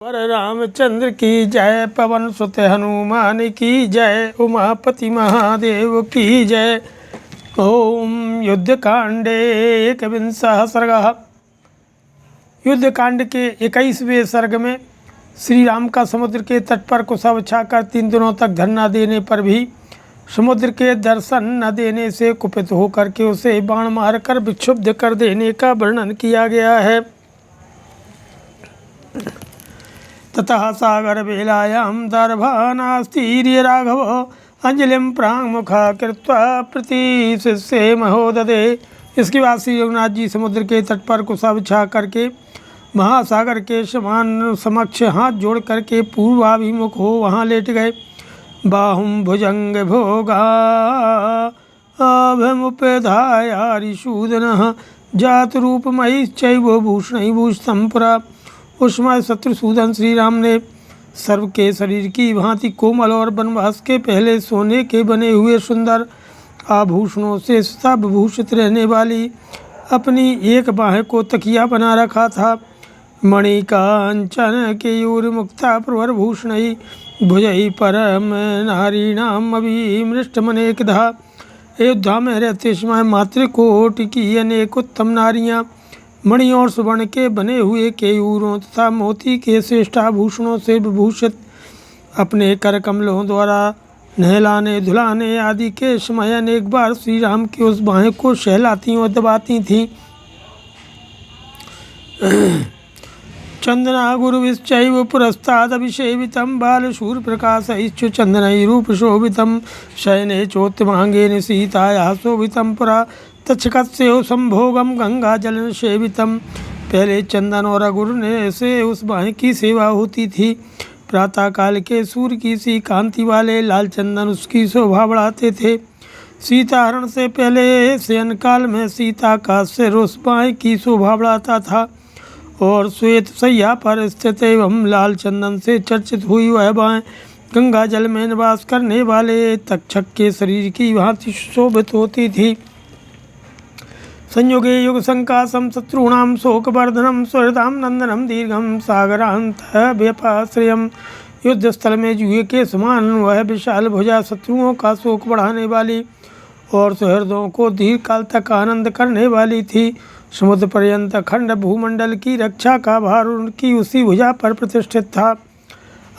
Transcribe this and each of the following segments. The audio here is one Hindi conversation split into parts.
वर रामचंद्र की जय, पवन सुत हनुमान की जय, उमापति महादेव की जय। ओम युद्धकांडे एकविंशः सर्गः। युद्धकांड के 21वें सर्ग में श्री राम का समुद्र के तट पर कुशव छाकर 3 दिनों तक धरना देने पर भी समुद्र के दर्शन न देने से कुपित होकर के उसे बाण मारकर विक्षुब्ध कर देने का वर्णन किया गया है। ततः सागर बेलायां दर्भानास्तीर्य राघव अंजलिम प्राङ्मुखा कृत्वा प्रतिशिष्ये महोदधे। इसके बाद श्री रघुनाथ जी समुद्र के तट पर कुशव छा करके महासागर के समान समक्ष हाथ जोड़ करके पूर्वाभिमुख हो वहाँ लेट गए। बाहुं भुजंग भोगा अभमुपधायारिशूदनः जात रूपमयिश्चैव भूषणैर्भूषितं पुरा। उस समय शत्रुसूदन श्री राम ने सर्व के शरीर की भांति कोमल और वनवास के पहले सोने के बने हुए सुंदर आभूषणों से सब भूषित रहने वाली अपनी एक बाह को तकिया बना रखा था। मणिकांचन केयूर मुक्ता प्रवर भूषणई भुजई परम नारीणाम अभिमृष्टमनेकधा। अयोध्या में रहते समय मातृकोटि की अनेक उत्तम नारियां मणि और सुवर्ण के बने हुए केयूरों तथा मोती के श्रेष्ठाभूषणों से विभूषित अपने कर कमलों द्वारा नहलाने धुलाने आदि के समय अनेक बार श्री राम की उस बाहें को सहलाती और दबाती थीं। चंदना गुरुविश्चैव पुरस्तादभिषेवितं बालशूरप्रकाशैश्च चन्दनैरूपशोभितं शयने चोत्तमाङ्गेन सीतायाः शोभितं पुरा। तक्षकस्येव संभोगम गंगा जलन सेवितम। पहले चंदन और अगुर ने से उस बाह की सेवा होती थी। प्रातः काल के सूर्य की सी कांति वाले लाल चंदन उसकी शोभा बढ़ाते थे। सीता हरण से पहले शयन काल में सीता का सिर उस बाह की शोभा बढ़ाता था और श्वेत सैया पर स्थित एवं लाल चंदन से चर्चित हुई वह बाह गंगा जल में निवास करने वाले तक्षक के शरीर की भांति शोभित होती थी। संयोगे युग संकाशम शत्रूणाम शोकवर्धनम सुहृदाम नंदनम दीर्घम सागरांत व्यपाश्रयम। युद्ध स्थल में जुए के समान वह विशाल भुजा शत्रुओं का शोक बढ़ाने वाली और सुहृदों को दीर्घ काल तक आनंद करने वाली थी। समुद्र पर्यंत खंड भूमंडल की रक्षा का भार उनकी उसी भुजा पर प्रतिष्ठित था।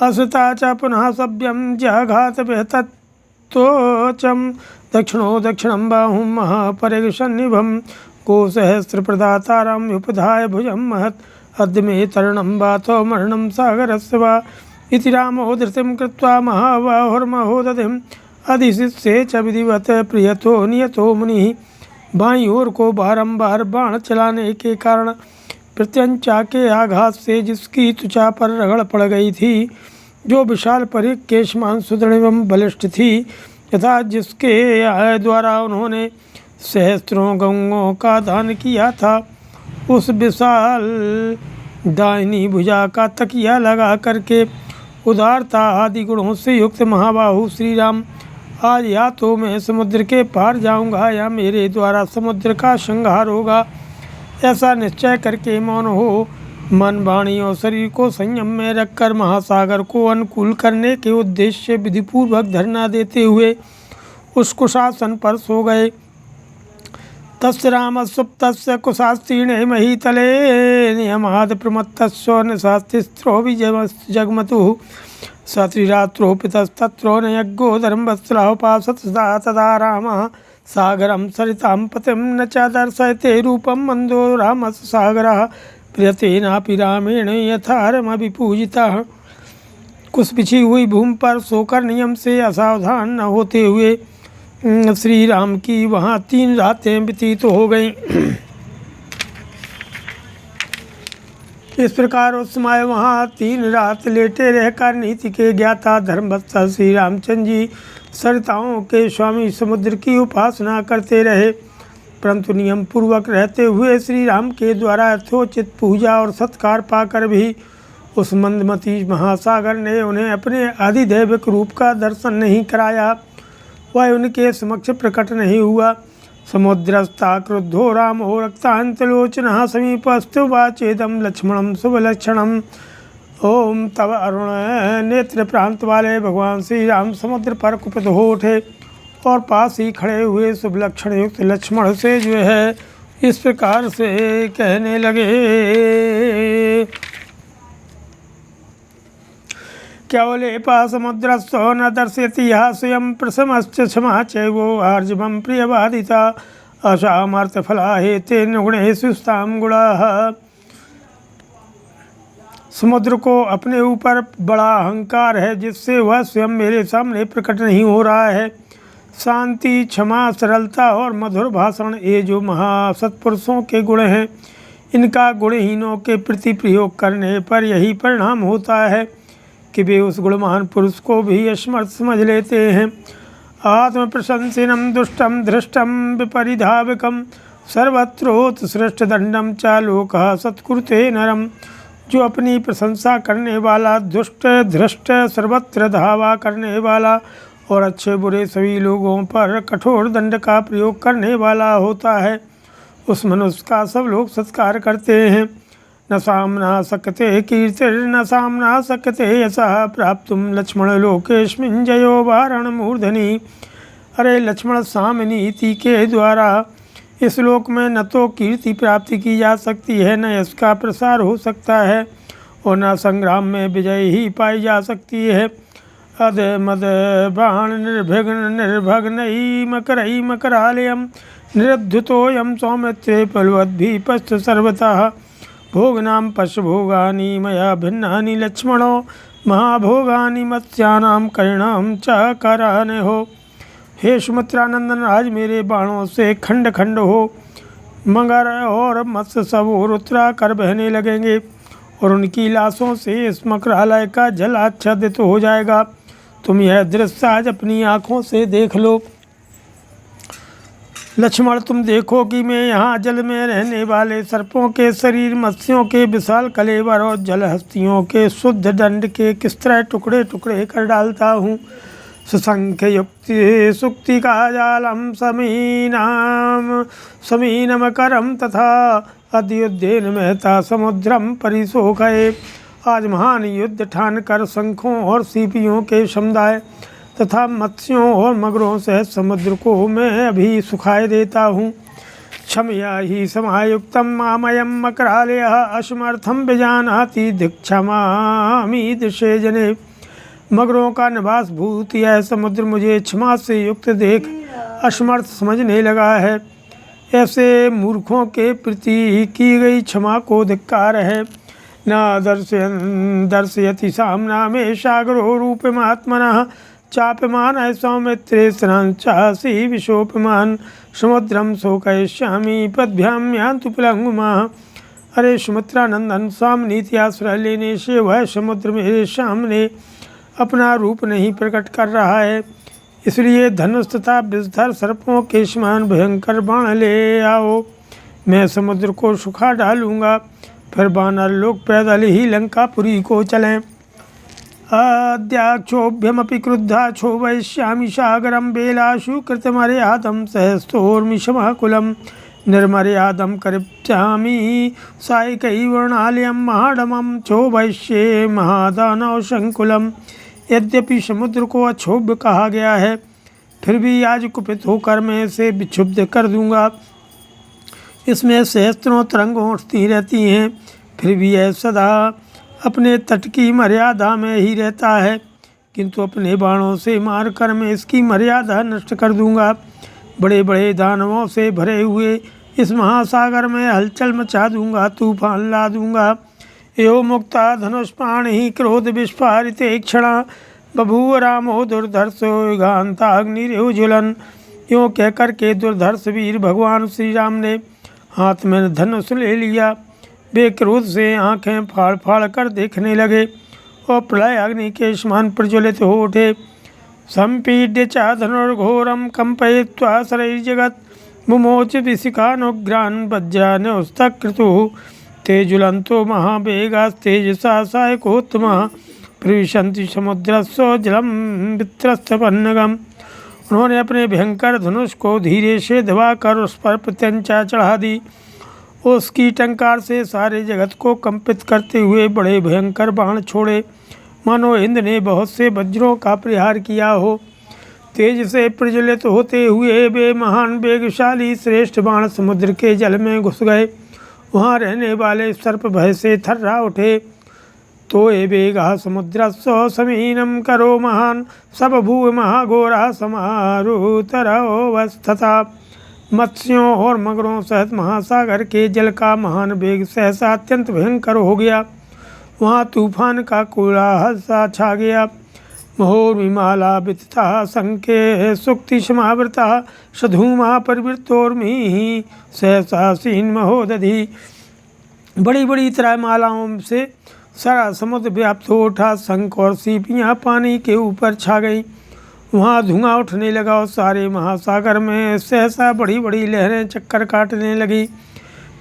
असुता च पुनः सभ्यम जघात बेहतत्वचम दक्षिणो दक्षिणं बाहुं महापरिगसन्निभं गोसहस्र प्रदातारं उपधाय भुजं महत् अद्य मे तरणं वातो मरणं सागरस्य वा। इति रामो धृतिं कृत्वा महाबाहुर्महोदधिम् अधिशिष्ये च विधिवत प्रियतो नियतो मुनिः। बाईं ओर को बारंबार बाण चलाने के कारण प्रत्यंचा के आघात से जिसकी त्वचा पर रगड़ पड़ गई थी, जो विशाल परिघ के समान सुदृढ़ एवं बलिष्ठ थी, तथा जिसके द्वारा उन्होंने सहस्त्रों गंगों का दान किया था, उस विशाल दाहिनी भुजा का तकिया लगा करके उदारता आदि गुणों से युक्त महाबाहु श्री राम आज या तो मैं समुद्र के पार जाऊंगा या मेरे द्वारा समुद्र का संहार होगा, ऐसा निश्चय करके मौन हो मन वाणी और शरीर को संयम में रखकर महासागर को अनुकूल करने के उद्देश्य से विधिपूर्वक धरना देते हुए उस कुशासन पर सो गए। तस्य राम सुप्तस्य कुशास्तीर्णे महीतले नियमाद प्रमत्तस्व निशास्तिस्त्रो जगमतु सत्रिरात्रोपितस्तत्रो नयज्ञो धर्मवत्सलापासत तदा रामः सागरं सरितां पतिं न च दर्शयते रूपं मंदो रामस्य सागरः प्रियतेनापि रामेण यथारमभिपूजितः। कुछ बिछी हुई भूमि पर सोकर नियम से असावधान न होते हुए श्री राम की वहाँ 3 रातें व्यतीत हो गईं। इस प्रकार उस समय वहाँ 3 रात लेटे रहकर नीति के ज्ञाता धर्मवत्सल श्री रामचंद्र जी सरिताओं के स्वामी समुद्र की उपासना करते रहे, परंतु नियम पूर्वक रहते हुए श्री राम के द्वारा यथोचित पूजा और सत्कार पाकर भी उस मंदमती महासागर ने उन्हें अपने आधिदैविक रूप का दर्शन नहीं कराया, वह उनके समक्ष प्रकट नहीं हुआ। समुद्रस्था क्रुद्धो रामो रक्तांतलोचनः समीपस्तु वाचेदं लक्ष्मणं शुभलक्षणं ओम तब अरुण नेत्र प्रांत वाले भगवान श्री राम समुद्र पर कुपित हो उठे और पास ही खड़े हुए शुभ लक्षण युक्त लक्ष्मण से जो है इस प्रकार से कहने लगे, क्यवलेपा समुद्रस्थो न दर्शयति यः स्वयं प्रसमश्च क्षमा चैवो आर्जवं प्रियवादिता असामर्थ्यफला हेतेन गुणेषु स्तां गुणाः। समुद्र को अपने ऊपर बड़ा अहंकार है जिससे वह स्वयं मेरे सामने प्रकट नहीं हो रहा है। शांति, क्षमा, सरलता और मधुर भाषण ये जो महासत्पुरुषों के गुण हैं, इनका गुणहीनों के प्रति प्रयोग करने पर यही परिणाम होता है कि वे उस गुणवान पुरुष को भी असमर्थ समझ लेते हैं। आत्म प्रशंसिनम दुष्टम धृष्टम विपरिधावकम सर्वत्रोत्सृष्ट दंडम च लोकः सत्कुरुते नरम। जो अपनी प्रशंसा करने वाला, दुष्ट, धृष्ट, सर्वत्र धावा करने वाला और अच्छे बुरे सभी लोगों पर कठोर दंड का प्रयोग करने वाला होता है, उस मनुष्य का सब लोग सत्कार करते हैं। न सामना सकते कीर्तिर्न सामना सकते यशः प्राप्तुम लक्ष्मण लोकेस्मिन् जयो वारण मूर्धनि। अरे लक्ष्मण, सामनीति के द्वारा इस लोक में न तो कीर्ति प्राप्ति की जा सकती है, न यश का प्रसार हो सकता है और न संग्राम में विजय ही पाई जा सकती है। अद मद बाण निर्भिघ्न निर्भग्नई मकरई मकरालयम निरद्धुतोयम सौमित्रे पलवद्भि पश्च सर्वतः भोगनाम पशुभोगानि मया भिन्नानि लक्ष्मणो महाभोगानि मत्स्यानाम करिणाम च कराने हो। हे सुमित्रानंदन, आज मेरे बाणों से खंड खंड हो मगर और मत्स्य सब और उत्तरा कर बहने लगेंगे और उनकी लाशों से इस मकरालय का जल आच्छादित हो जाएगा। तुम यह दृश्य आज अपनी आँखों से देख लो। लक्ष्मण, तुम देखो कि मैं यहाँ जल में रहने वाले सर्पों के शरीर, मत्स्यों के विशाल कलेवर और जल हस्तियों के शुद्ध दंड के किस तरह टुकड़े टुकड़े कर डालता हूँ। सुसंख्य युक्ति सुक्ति का जालम समीनमकरम तथा अद्युद्येन महता समुद्रम परिशोखये। आज महान युद्ध ठान कर शंखों और सीपियों के समुदाय तथा मत्स्यों और मगरों से समुद्र को मैं अभी सुखाए देता हूँ। क्षमया ही समायुक्तम मामयम मकरालयः असमर्थम विजानाति दिक्षमामि दृशे जने। मगरों का निवास भूत यह समुद्र मुझे क्षमा से युक्त देख असमर्थ समझने लगा है। ऐसे मूर्खों के प्रति की गई क्षमा को धिक्कार है। न दर्शयति सामना में सागरो रूपमात्मनः चाप्यमान सौमित्रे स्नांचासी विशोपमान समुद्रम शोकयिष्यामि पद्भ्याम यान्तु पिलंगुमाः। अरे सुमित्रानंदन, सामनीति आश्रय लेने से वह समुद्र मेरे सामने अपना रूप नहीं प्रकट कर रहा है, इसलिए धनुष तथा विषधर सर्पों के समान भयंकर बाण ले आओ। मैं समुद्र को सुखा डालूंगा, फिर वानर लोग पैदल ही लंकापुरी को चलें। अद्याक्षोभ्यमपि क्रुद्धा क्षोभयिष्यामि सागरम बेलाशु कृतमर्यादं सहस्तोर्मिषमाकुलं निर्मर्यादं करिष्यामि सायिकैवर्णालयं महाडमं क्षोभयिष्ये महादानव संकुलम। यद्यपि समुद्र को अक्षोभ्य कहा गया है, फिर भी आज कुपित होकर मैं इसे विक्षुब्ध कर दूंगा। इसमें सहस्त्रों तरंगें उठती रहती हैं, फिर भी यह सदा अपने तट की मर्यादा में ही रहता है, किंतु अपने बाणों से मारकर मैं इसकी मर्यादा नष्ट कर दूंगा। बड़े बड़े दानवों से भरे हुए इस महासागर में हलचल मचा दूंगा, तूफान ला दूंगा। यो मुक्ता धनुष्पाणि क्रोध विस्फारिते क्षणा बभूव रामो दुर्धर्षो युगान्ताग्निर्ज्वलन। यों कहकर के दुर्धर्ष वीर भगवान श्री राम ने हाथ में धनुष ले लिया। वे क्रोध से आंखें फाड़ फाड़ कर देखने लगे और प्रलय अग्नि के समान प्रज्वलित हो उठे। संपीड्य च धनुर्घोरम कंपयित्वा शरैर्जगत् मुमोच विशिखानुग्रान् वज्रान्यस्तक्रतुः ते ज्वलन्तो महावेगास्तेजसा सायकोत्तमः प्रविशन्ति समुद्रस्य जलम वित्रस्तपन्नगम। उन्होंने अपने भयंकर धनुष को धीरे से दबाकर उस पर प्रत्यंचा चढ़ा दी उसकी टंकार से सारे जगत को कंपित करते हुए बड़े भयंकर बाण छोड़े, मानो इंद्र ने बहुत से वज्रों का प्रहार किया हो। तेज से प्रज्वलित होते हुए वे महान वेगशाली श्रेष्ठ बाण समुद्र के जल में घुस गए। वहाँ रहने वाले सर्प भय से थर्रा उठे। तो ये वेगा समुद्रस्व समीनम करो महान सब भू महाघोरा समारुतरवस्थता। मत्स्यों और मगरों सहित महासागर के जल का महान वेग सहसा अत्यंत भयंकर हो गया। वहाँ तूफान का कोलाहल सा छा गया। महोर विमाला वितता संके सुक्ति समावृता सधूमा परिवृतोर्मी सहसासीन महोदधि। बड़ी बड़ी त्रयमालाओं से सारा समुद्र व्याप्त हो उठा। शंख और सीपियाँ पानी के ऊपर छा गई। वहाँ धुआं उठने लगा और सारे महासागर में सहसा बड़ी बड़ी लहरें चक्कर काटने लगी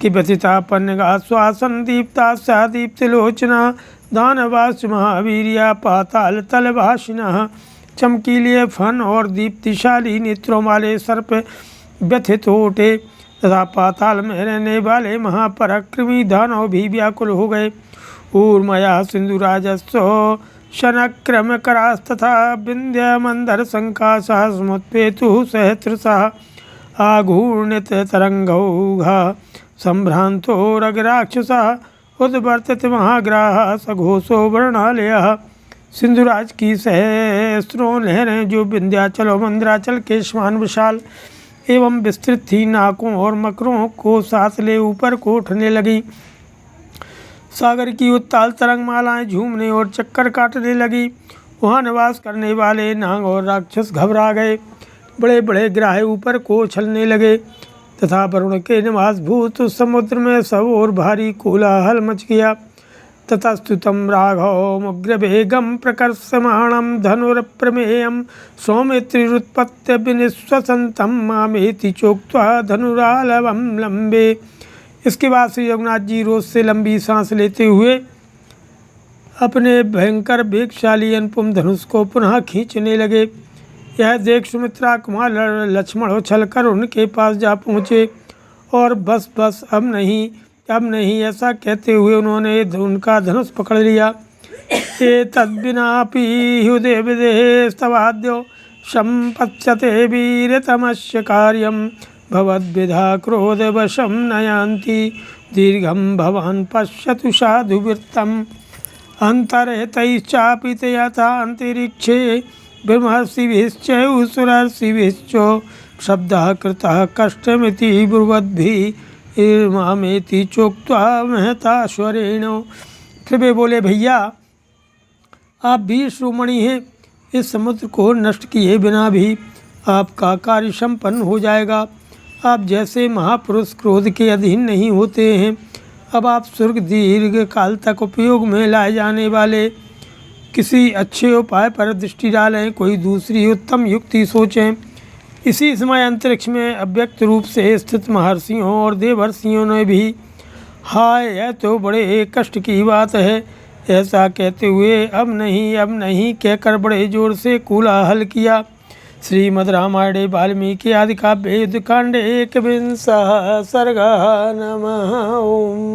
कि व्यथिता पन्नगा श्वासन दीप्ता सा दीप्तिलोचना दानवास महावीरिया पाताल तलभाषिना। चमकीले फन और दीप्तिशाली नेत्रों वाले सर्प व्यथित हो उठे तथा पाताल में रहने वाले महापराक्रमी दानव भी व्याकुल हो गए। ऊर्मया सिंधुराजस्व शनक्रम करास्तथा विंध्य मंदर संकाशः समुत्पेतु सहस्रशः आघूर्णित तरंगौघा संभ्रांतो रगराक्षसः उद्वर्तित महाग्राह सघोषो वर्णालयः। सिंधुराज की सहस्रों लहरें जो विंध्याचल और मंदराचल के समान विशाल एवं विस्तृत थी, नाकों और मकरों को साथ ले ऊपर को उठने लगी। सागर की उत्ताल तरंगमालाएं झूमने और चक्कर काटने लगी। वहाँ निवास करने वाले नाग और राक्षस घबरा गए। बड़े बड़े ग्राह ऊपर को उछलने लगे तथा वरुण के निवास भूत समुद्र में सब और भारी कोलाहल मच गया। तथा स्तुतम राघव मुग्रवेगम प्रकर्षमाणम धनुरप्रमेयम सौमित्रिरुत्पत्ति विनिश्वसंतम मामेति चोक्त्वा धनुरालवम लंबे। इसके बाद श्री रघुनाथ जी रोज से लंबी सांस लेते हुए अपने भयंकर वेगशाली अनुपम धनुष को पुनः खींचने लगे। यह देख सुमित्रा कुमार लक्ष्मण उछलकर उनके पास जा पहुँचे और बस अब नहीं ऐसा कहते हुए उन्होंने उनका धनुष पकड़ लिया। ये तद्विनापि हृदय विदेस्तवाद्यो संपत्स्यते वीरतमस्य कार्यम भवद्विधा क्रोधवशं नयान्ति दीर्घं भवान् पश्यतु साधुवृत्तम् अन्तरेतैश्चापि यथान्तरिक्षे ब्रह्मर्षिभिश्च सुरर्षिभिश्च शब्दः कृतः कष्टमिति ब्रुवद्भिः मामेति चोक्त्वा महताश्वरेण। फिर वे बोले, भैया आप भी श्रोमणि हैं, इस समुद्र को नष्ट किए बिना भी आपका कार्य संपन्न हो जाएगा। आप जैसे महापुरुष क्रोध के अधीन नहीं होते हैं। अब आप स्वर्ग दीर्घ काल तक उपयोग में लाए जाने वाले किसी अच्छे उपाय पर दृष्टि डालें, कोई दूसरी उत्तम युक्ति सोचें। इसी समय अंतरिक्ष में अव्यक्त रूप से स्थित महर्षियों और देवर्षियों ने भी हाय यह तो बड़े कष्ट की बात है ऐसा कहते हुए अब नहीं कहकर बड़े जोर से कोलाहल किया। श्रीमद् रामायणे वाल्मीकि आदि काव्ये युद्धकांडे 21 सर्गः। नमः ओम।